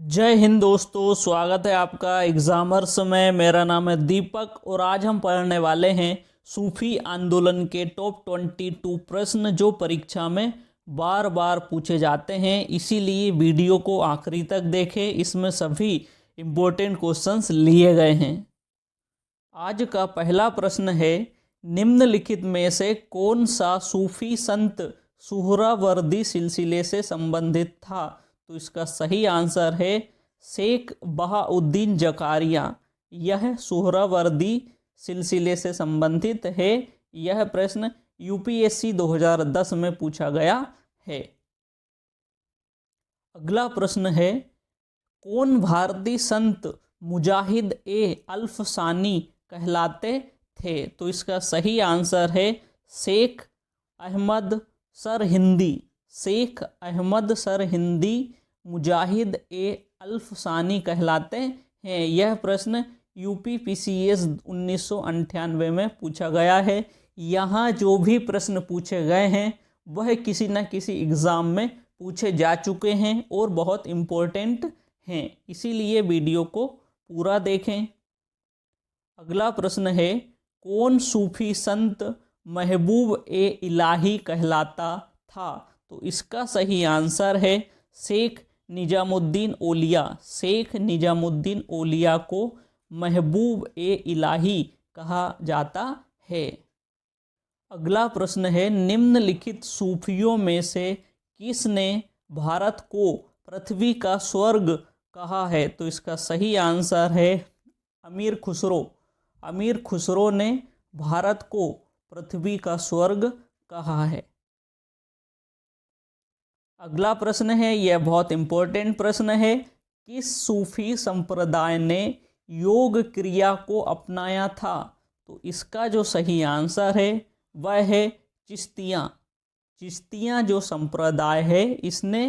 जय हिंद दोस्तों, स्वागत है आपका एग्जामर्स में। मेरा नाम है दीपक और आज हम पढ़ने वाले हैं सूफी आंदोलन के टॉप 22 प्रश्न जो परीक्षा में बार बार पूछे जाते हैं। इसीलिए वीडियो को आखिरी तक देखें, इसमें सभी इम्पोर्टेंट क्वेश्चंस लिए गए हैं। आज का पहला प्रश्न है, निम्नलिखित में से कौन सा सूफी संत सुहरावर्दी सिलसिले से संबंधित था? तो इसका सही आंसर है शेख बहाउद्दीन जकारिया। यह सुहरावर्दी सिलसिले से संबंधित है। यह प्रश्न यूपीएससी 2010 में पूछा गया है। अगला प्रश्न है, कौन भारतीय संत मुजाहिद ए अल्फसानी कहलाते थे? तो इसका सही आंसर है शेख अहमद सरहिंदी। शेख अहमद सरहिंदी मुजाहिद ए अल्फसानी कहलाते हैं। यह प्रश्न यूपीपीसीएस 1998 में पूछा गया है। यहाँ जो भी प्रश्न पूछे गए हैं वह किसी न किसी एग्ज़ाम में पूछे जा चुके हैं और बहुत इम्पोर्टेंट हैं, इसीलिए वीडियो को पूरा देखें। अगला प्रश्न है, कौन सूफी संत महबूब ए इलाही कहलाता था? तो इसका सही आंसर है शेख निजामुद्दीन ओलिया। शेख निजामुद्दीन ओलिया को महबूब ए इलाही कहा जाता है। अगला प्रश्न है, निम्नलिखित सूफियों में से किसने भारत को पृथ्वी का स्वर्ग कहा है? तो इसका सही आंसर है अमीर खुसरो। अमीर खुसरो ने भारत को पृथ्वी का स्वर्ग कहा है। अगला प्रश्न है, यह बहुत इम्पोर्टेंट प्रश्न है, किस सूफी संप्रदाय ने योग क्रिया को अपनाया था? तो इसका जो सही आंसर है वह है चिश्तियाँ। चिश्तियाँ जो संप्रदाय है इसने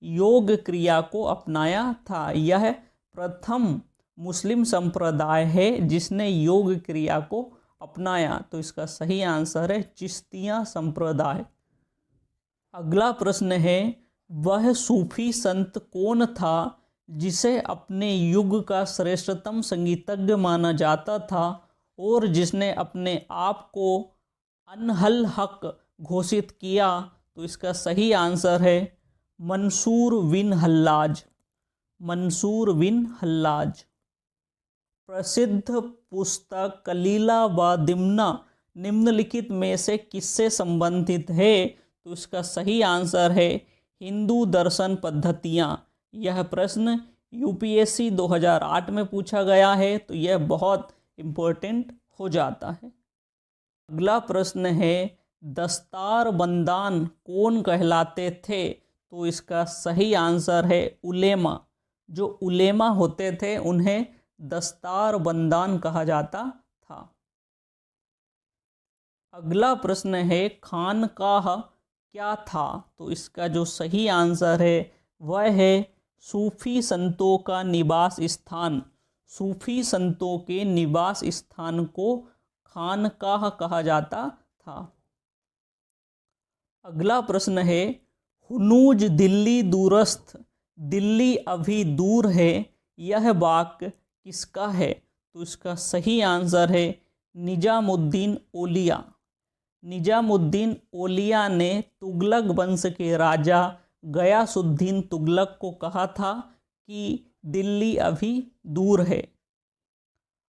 योग क्रिया को अपनाया था। यह प्रथम मुस्लिम संप्रदाय है जिसने योग क्रिया को अपनाया। तो इसका सही आंसर है चिश्तियाँ संप्रदाय। अगला प्रश्न है, वह सूफी संत कौन था जिसे अपने युग का श्रेष्ठतम संगीतज्ञ माना जाता था और जिसने अपने आप को अनहल हक घोषित किया? तो इसका सही आंसर है मंसूर बिन हल्लाज। मंसूर बिन हल्लाज। प्रसिद्ध पुस्तक कलीला व दिमना निम्नलिखित में से किससे संबंधित है? तो इसका सही आंसर है हिंदू दर्शन पद्धतियाँ। यह प्रश्न यूपीएससी 2008 में पूछा गया है, तो यह बहुत इम्पोर्टेंट हो जाता है। अगला प्रश्न है, दस्तार बंदान कौन कहलाते थे? तो इसका सही आंसर है उलेमा। जो उलेमा होते थे उन्हें दस्तार बंदान कहा जाता था। अगला प्रश्न है, खानकाह क्या था? तो इसका जो सही आंसर है वह है सूफी संतों का निवास स्थान। सूफी संतों के निवास स्थान को खानकाह कहा जाता था। अगला प्रश्न है, हुनूज दिल्ली दूरस्थ, दिल्ली अभी दूर है, यह वाक्य किसका है? तो इसका सही आंसर है निजामुद्दीन ओलिया। निजामुद्दीन ओलिया ने तुगलक वंश के राजा गयासुद्दीन तुगलक को कहा था कि दिल्ली अभी दूर है।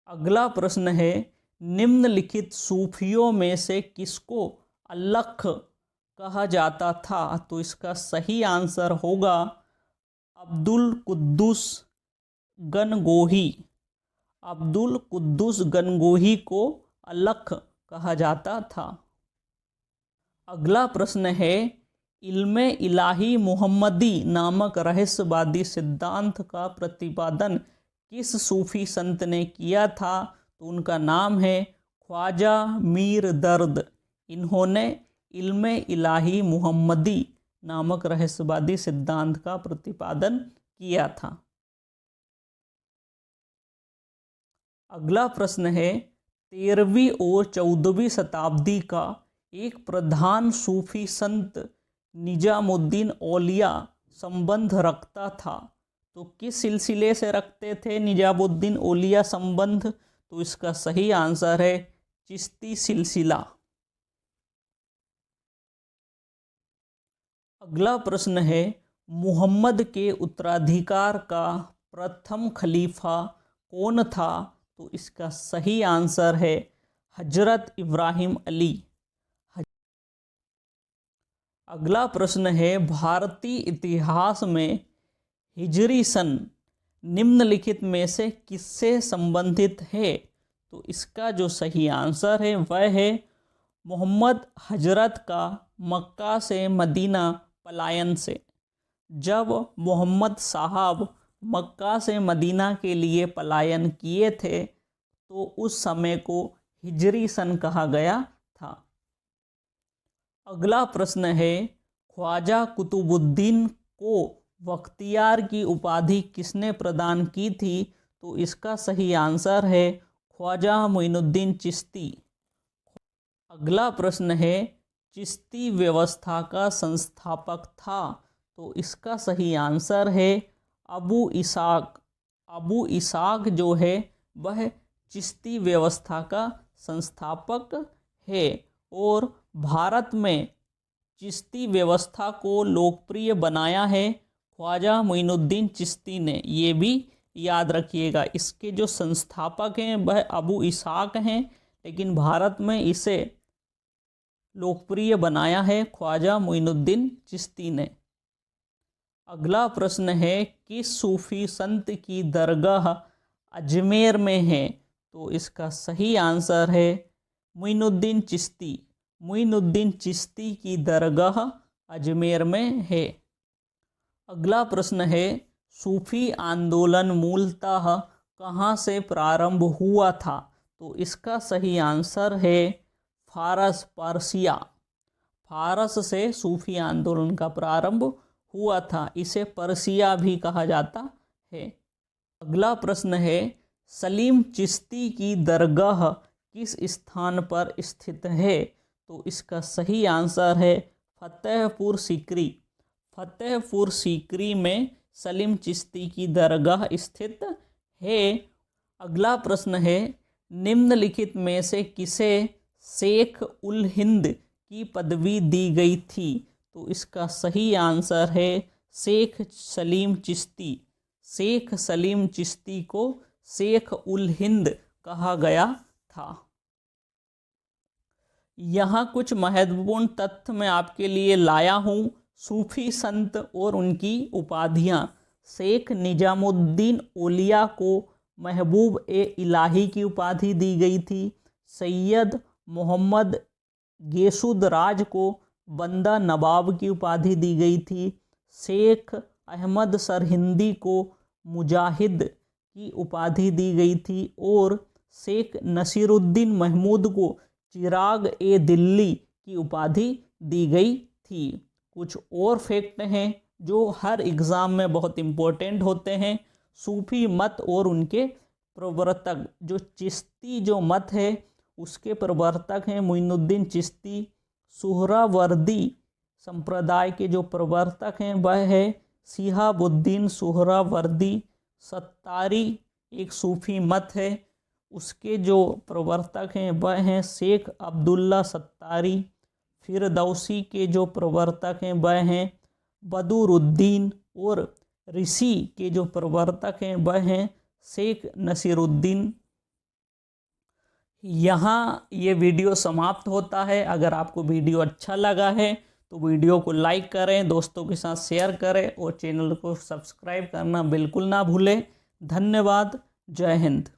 अगला प्रश्न है, निम्नलिखित सूफियों में से किसको अलख कहा जाता था? तो इसका सही आंसर होगा अब्दुल कुद्दुस गनगोही। अब्दुल कुद्दुस गनगोही को अलख कहा जाता था। अगला प्रश्न है, इल्मे इलाही मुहम्मदी नामक रहस्यवादी सिद्धांत का प्रतिपादन किस सूफी संत ने किया था? तो उनका नाम है ख्वाजा मीर दर्द। इन्होंने इल्मे इलाही मुहम्मदी नामक रहस्यवादी सिद्धांत का प्रतिपादन किया था। अगला प्रश्न है, 13वीं और 14वीं शताब्दी का एक प्रधान सूफी संत निजामुद्दीन औलिया संबंध रखता था, तो किस सिलसिले से रखते थे निजामुद्दीन औलिया संबंध? तो इसका सही आंसर है चिश्ती सिलसिला। अगला प्रश्न है, मुहम्मद के उत्तराधिकार का प्रथम खलीफा कौन था? तो इसका सही आंसर है हजरत इब्राहिम अली। अगला प्रश्न है, भारतीय इतिहास में हिजरी सन निम्नलिखित में से किससे संबंधित है? तो इसका जो सही आंसर है वह है मोहम्मद हजरत का मक्का से मदीना पलायन से। जब मोहम्मद साहब मक्का से मदीना के लिए पलायन किए थे तो उस समय को हिजरी सन कहा गया था। अगला प्रश्न है, ख्वाजा कुतुबुद्दीन को बख्तियार की उपाधि किसने प्रदान की थी? तो इसका सही आंसर है ख्वाजा मोइनुद्दीन चिश्ती। अगला प्रश्न है, चिश्ती व्यवस्था का संस्थापक था? तो इसका सही आंसर है अबू इसाक। अबू इसाक जो है वह चिश्ती व्यवस्था का संस्थापक है और भारत में चिश्ती व्यवस्था को लोकप्रिय बनाया है ख्वाजा मोइनुद्दीन चिश्ती ने। ये भी याद रखिएगा, इसके जो संस्थापक हैं वह अबू इसाक हैं, लेकिन भारत में इसे लोकप्रिय बनाया है ख्वाजा मोइनुद्दीन चिश्ती ने। अगला प्रश्न है, किस सूफी संत की दरगाह अजमेर में है? तो इसका सही आंसर है मोइनुद्दीन चिश्ती। मोइनुद्दीन चिश्ती की दरगाह अजमेर में है। अगला प्रश्न है, सूफी आंदोलन मूलतः कहाँ से प्रारंभ हुआ था? तो इसका सही आंसर है फारस, पर्सिया। फारस से सूफी आंदोलन का प्रारंभ हुआ था, इसे पर्सिया भी कहा जाता है। अगला प्रश्न है, सलीम चिश्ती की दरगाह किस स्थान पर स्थित है? तो इसका सही आंसर है फतेहपुर सीकरी। फतेहपुर सीकरी में सलीम चिश्ती की दरगाह स्थित है। अगला प्रश्न है, निम्नलिखित में से किसे शेख उल हिंद की पदवी दी गई थी? तो इसका सही आंसर है शेख सलीम चिश्ती। शेख सलीम चिश्ती को शेख उल हिंद कहा गया था। यहाँ कुछ महत्वपूर्ण तथ्य मैं आपके लिए लाया हूँ। सूफी संत और उनकी उपाधियाँ। शेख निजामुद्दीन औलिया को महबूब ए इलाही की उपाधि दी गई थी। सैयद मोहम्मद गेसुद राज को बंदा नवाब की उपाधि दी गई थी। शेख अहमद सरहिंदी को मुजाहिद की उपाधि दी गई थी और शेख नसीरुद्दीन महमूद को चिराग ए दिल्ली की उपाधि दी गई थी। कुछ और फैक्ट हैं जो हर एग्ज़ाम में बहुत इम्पोर्टेंट होते हैं। सूफी मत और उनके प्रवर्तक, जो चिश्ती जो मत है उसके प्रवर्तक हैं मोइनुद्दीन चिश्ती। सुहरावर्दी संप्रदाय के जो प्रवर्तक हैं वह है शिहाबुद्दीन सुहरावर्दी। सत्तारी एक सूफी मत है, उसके जो प्रवर्तक हैं वह हैं शेख अब्दुल्ला सत्तारी। फिरदौसी के जो प्रवर्तक हैं वह हैं बदरुद्दीन और ऋषि के जो प्रवर्तक हैं वह हैं शेख नसीरुद्दीन। यहाँ ये वीडियो समाप्त होता है। अगर आपको वीडियो अच्छा लगा है तो वीडियो को लाइक करें, दोस्तों के साथ शेयर करें और चैनल को सब्सक्राइब करना बिल्कुल ना भूलें। धन्यवाद। जय हिंद।